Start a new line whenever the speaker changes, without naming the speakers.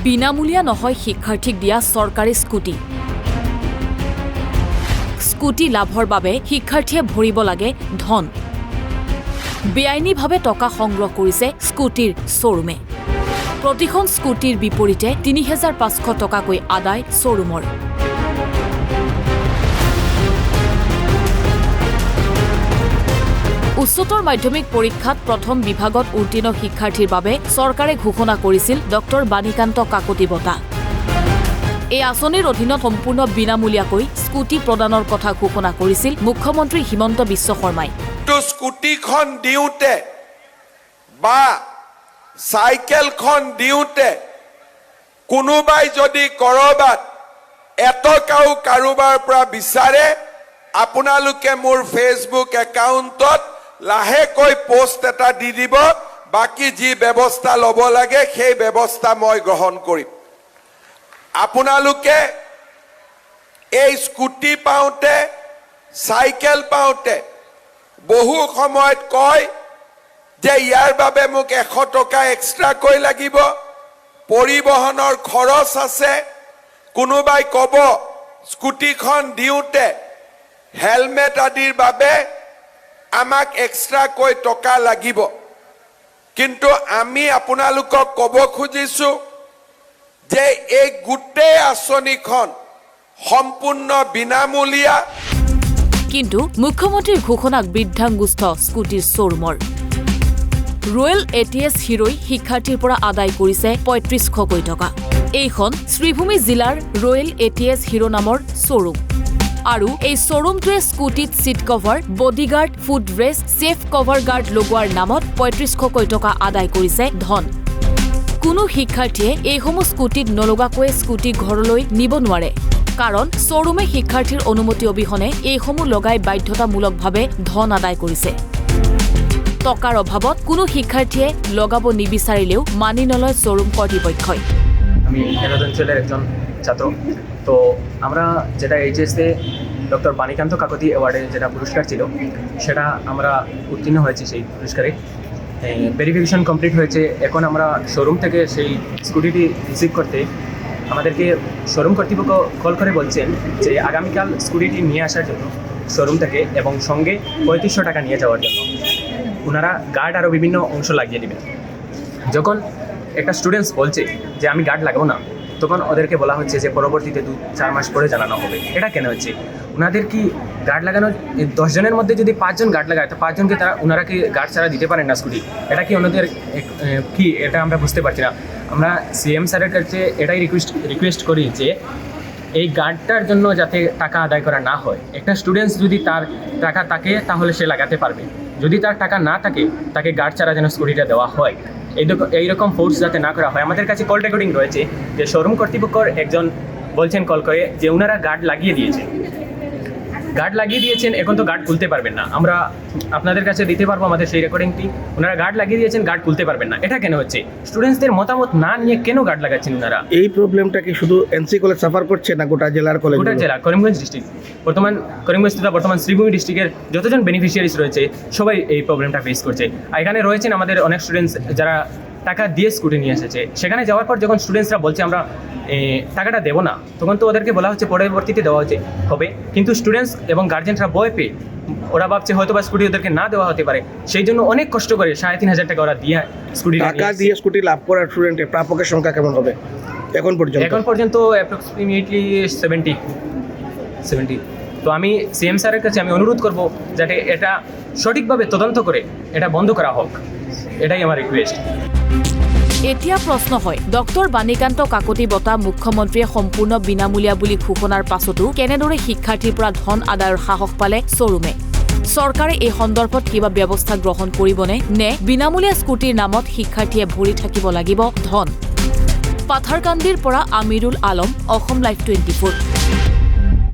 বিনামূলীয়া নহয় শিক্ষাৰ্থীক দিয়া চৰকাৰী স্কুটি। স্কুটি লাভৰ বাবে শিক্ষাৰ্থীয়ে ভৰিব লাগে ধন। বেআইনীভাৱে টকা সংগ্ৰহ কৰিছে স্কুটিৰ শ্বৰুমে। প্ৰতিখন স্কুটিৰ বিপৰীতে ৩৫০০ টকাকৈ আদায় শ্বৰুমৰ। উচ্চতৰ মাধ্যমিক পৰীক্ষাত প্ৰথম বিভাগত উত্তীৰ্ণ শিক্ষাৰ্থীৰ বাবে চৰকাৰে ঘোষণা কৰিছিল ডক্টৰ বাণীকান্ত কাকতি বঁটা। এই আঁচনিৰ অধীনত সম্পূৰ্ণ বিনামূলীয়াকৈ স্কুটি প্ৰদানৰ কথা ঘোষণা কৰিছিল মুখ্যমন্ত্ৰী হিমন্ত বিশ্ব শৰ্মাই।
স্কুটিখন দিওঁতে বা চাইকেলখন দিওঁতে কোনোবাই যদি কৰবাত এটকাও কাৰোবাৰ পৰা বিচাৰে, আপোনালোকে মোৰ ফেচবুক একাউণ্টত লাহেকৈ পোষ্ট এটা দি দিব, বাকি যি ব্যৱস্থা ল'ব লাগে সেই ব্যৱস্থা মই গ্ৰহণ কৰিম। আপোনালোকে এই স্কুটি পাওঁতে চাইকেল পাওঁতে বহু সময়ত কয় যে ইয়াৰ বাবে মোক 100 টকা এক্সট্ৰাকৈ লাগিব, পৰিবহনৰ খৰচ আছে। কোনোবাই ক'ব স্কুটিখন দিওঁতে হেলমেট আদিৰ বাবে আমাক এক্সট্ৰাকৈ টকা লাগিব। কিন্তু আমি আপোনালোকক ক'ব খুজিছোঁ যে এই গোটেই আঁচনিখন সম্পূৰ্ণ বিনামূলীয়া।
কিন্তু মুখ্যমন্ত্ৰীৰ ঘোষণাক বৃদ্ধাংগুষ্ঠ স্কুটিৰ শ্বৰুমৰ। ৰয়েল এটিএছ হিৰোই শিক্ষাৰ্থীৰ পৰা আদায় কৰিছে ৩৫০০ টকা। এইখন শ্ৰীভূমি জিলাৰ ৰয়েল এটিএছ হিৰো নামৰ শ্বৰুম। আৰু এই শ্বৰুমটোৱে স্কুটিত seat cover, bodyguard, foot rest, safe cover guard লগোৱাৰ নামত ৩৫০০ টকা আদায় কৰিছে ধন। কোনো শিক্ষাৰ্থীয়ে এইসমূহ স্কুটিত নলগাকৈয়ে স্কুটি ঘৰলৈ নিব নোৱাৰে, কাৰণ শ্বৰুমে শিক্ষাৰ্থীৰ অনুমতি অবিহনে এইসমূহ লগাই বাধ্যতামূলকভাৱে ধন আদায় কৰিছে। টকাৰ অভাৱত কোনো শিক্ষাৰ্থীয়ে লগাব নিবিচাৰিলেও মানি নলয় শ্বৰুম কৰ্তৃপক্ষই।
আমি এনাদ অঞ্চলের একজন ছাত্র। তো আমরা যেটা এইচএসে ডক্টর বাণীকান্ত কাকতি অ্যাওয়ার্ডে যেটা পুরস্কার ছিল সেটা আমরা উত্তীর্ণ হয়েছি। সেই পুরস্কারে ভেরিফিকেশন কমপ্লিট হয়েছে। এখন আমরা শোরুম থেকে সেই স্কুটিটি রিসিভ করতে আমাদেরকে শোরুম কর্তৃপক্ষ কল করে বলছেন যে আগামীকাল স্কুটিটি নিয়ে আসার জন্য শোরুম থেকে, এবং সঙ্গে ৩৫০০ টাকা নিয়ে যাওয়ার জন্য ওনারা গার্ড আরও বিভিন্ন অংশ লাগিয়ে দেবেন। যখন একটা স্টুডেন্টস বলছে যে আমি গার্ড লাগাবো না, তখন ওদেরকে বলা হচ্ছে যে পরবর্তীতে 2-4 মাস পরে জানানো হবে। এটা কেন হচ্ছে? ওনাদের কি গার্ড লাগানো 10 জনের মধ্যে যদি 5 জন গার্ড লাগায়, তো 5 জনকে ওনারা কি গার্ড ছাড়া দিতে পারেন না স্কুটি? এটা কি ওনাদের কি? এটা আমরা বুঝতে পারছি না। আমরা সিএম স্যারের কাছে এটাই রিকোয়েস্ট করি যে এই গার্ডটার জন্য যাতে টাকা আদায় করা না হয়। একটা স্টুডেন্টস যদি তার টাকা থাকে তাহলে সে লাগাতে পারবে, যদি তার টাকা না থাকে তাকে গার্ড ছাড়া যেন স্কুটিটা দেওয়া হয়। এইরকম ফোর্স যাতে না করা হয়। আমাদের কাছে কল রেকর্ডিং রয়েছে যে শোরুম কর্তৃপক্ষর একজন বলছেন কল করে যে ওনারা গার্ড লাগিয়ে দিয়েছেন, এখন তো গার্ড খুলতে পারবেন না। আমরা আপনাদের কাছে দিতে পারবো আমাদের সেই রেকর্ডিংটি। ওনারা গার্ড লাগিয়ে দিয়েছেন, গার্ড খুলতে পারবেন না। এটা কেন হচ্ছে? স্টুডেন্টসদের মতামত না নিয়ে কেন গার্ড লাগাচ্ছেন ওনারা?
এই প্রবলেমটা কি শুধু এনসি কলেজ সাফার করছে না গোটা জেলার কলেজ?
গোটা জেলা, করিমগঞ্জ ডিস্ট্রিক্ট, করিমগঞ্জ তথা বর্তমান শ্রীভূমি ডিস্ট্রিক্টের যতজন বেনিফিশিয়ারিজ রয়েছে সবাই এই প্রবলেমটা ফেস করছে। এখানে রয়েছেন আমাদের অনেক স্টুডেন্টস যারা টাকা দিয়ে স্কুটি নিয়ে এসেছে। সেখানে যাওয়ার পর যখন স্টুডেন্টসরা বলছে আমরা টাকাটা দেবো না, তখন তো ওদেরকে বলা হচ্ছে পরবর্তীতে দেওয়া হবে। কিন্তু স্টুডেন্টস এবং গার্জেনরা ভয় পেয়ে ওরা ভাবছে হয়তো বা স্কুটি ওদেরকে না দেওয়া হতে পারে। সেই জন্য অনেক কষ্ট করে ৩৫০০ টাকা ওরা দিয়ে
স্কুটি লাভ করার স্টুডেন্টের প্রাপকের সংখ্যা কেমন হবে এখন পর্যন্ত?
অ্যাপ্রক্সিমেটলি 70। তো আমি সিএম স্যারের কাছে আমি অনুরোধ করব যাতে এটা সঠিকভাবে তদন্ত করে এটা বন্ধ করা হোক। এটাই আমার রিকোয়েস্ট।
এতিয়া প্ৰশ্ন হয়, ডক্টৰ বাণীকান্ত কাকতি বঁটা মুখ্যমন্ত্ৰীয়ে সম্পূৰ্ণ বিনামূলীয়া বুলি ঘোষণাৰ পাছতো কেনেদৰে শিক্ষাৰ্থীৰ পৰা ধন আদায়ৰ সাহস পালে শ্বৰুমে? চৰকাৰে এই সন্দৰ্ভত কিবা ব্যৱস্থা গ্ৰহণ কৰিবনে, নে বিনামূলীয়া স্কুটিৰ নামত শিক্ষাৰ্থীয়ে ভৰি থাকিব লাগিব ধন? পাথাৰকান্দিৰ পৰা আমিৰুল আলম, অসম লাইভ 24।